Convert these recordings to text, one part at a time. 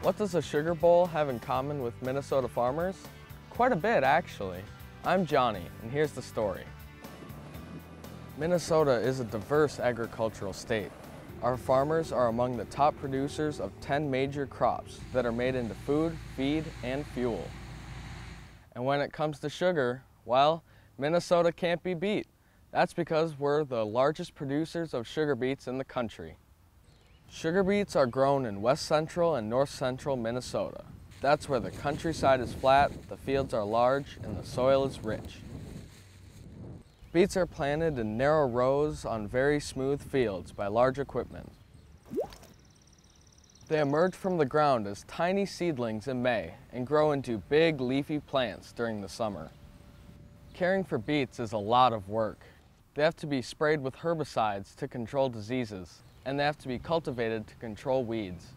What does a sugar bowl have in common with Minnesota farmers? Quite a bit, actually. I'm Johnny, and here's the story. Minnesota is a diverse agricultural state. Our farmers are among the top producers of 10 major crops that are made into food, feed, and fuel. And when it comes to sugar, well, Minnesota can't be beat. That's because we're the largest producers of sugar beets in the country. Sugar beets are grown in west central and north central Minnesota. That's where the countryside is flat, the fields are large, and the soil is rich. Beets are planted in narrow rows on very smooth fields by large equipment. They emerge from the ground as tiny seedlings in May and grow into big leafy plants during the summer. Caring for beets is a lot of work. They have to be sprayed with herbicides to control diseases, and they have to be cultivated to control weeds.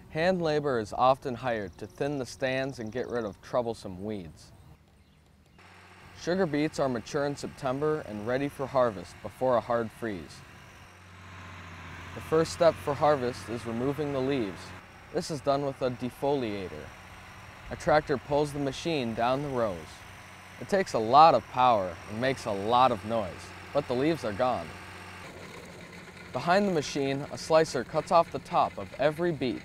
Hand labor is often hired to thin the stands and get rid of troublesome weeds. Sugar beets are mature in September and ready for harvest before a hard freeze. The first step for harvest is removing the leaves. This is done with a defoliator. A tractor pulls the machine down the rows. It takes a lot of power and makes a lot of noise, but the leaves are gone. Behind the machine, a slicer cuts off the top of every beet.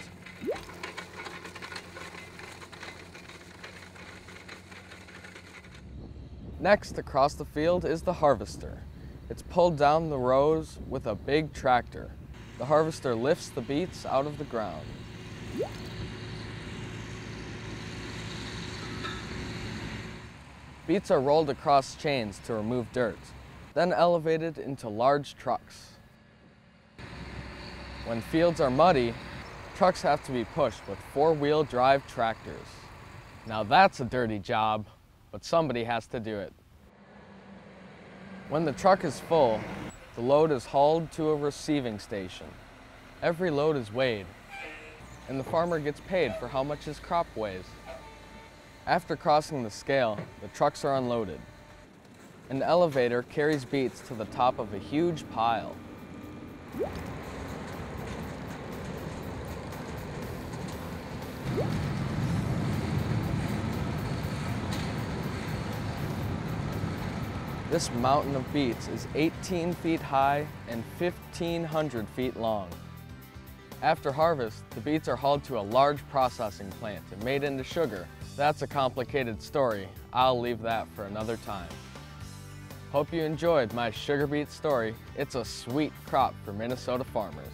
Next, across the field is the harvester. It's pulled down the rows with a big tractor. The harvester lifts the beets out of the ground. Beets are rolled across chains to remove dirt, then elevated into large trucks. When fields are muddy, trucks have to be pushed with four-wheel drive tractors. Now that's a dirty job, but somebody has to do it. When the truck is full, the load is hauled to a receiving station. Every load is weighed, and the farmer gets paid for how much his crop weighs. After crossing the scale, the trucks are unloaded. An elevator carries beets to the top of a huge pile. This mountain of beets is 18 feet high and 1,500 feet long. After harvest, the beets are hauled to a large processing plant and made into sugar. That's a complicated story. I'll leave that for another time. Hope you enjoyed my sugar beet story. It's a sweet crop for Minnesota farmers.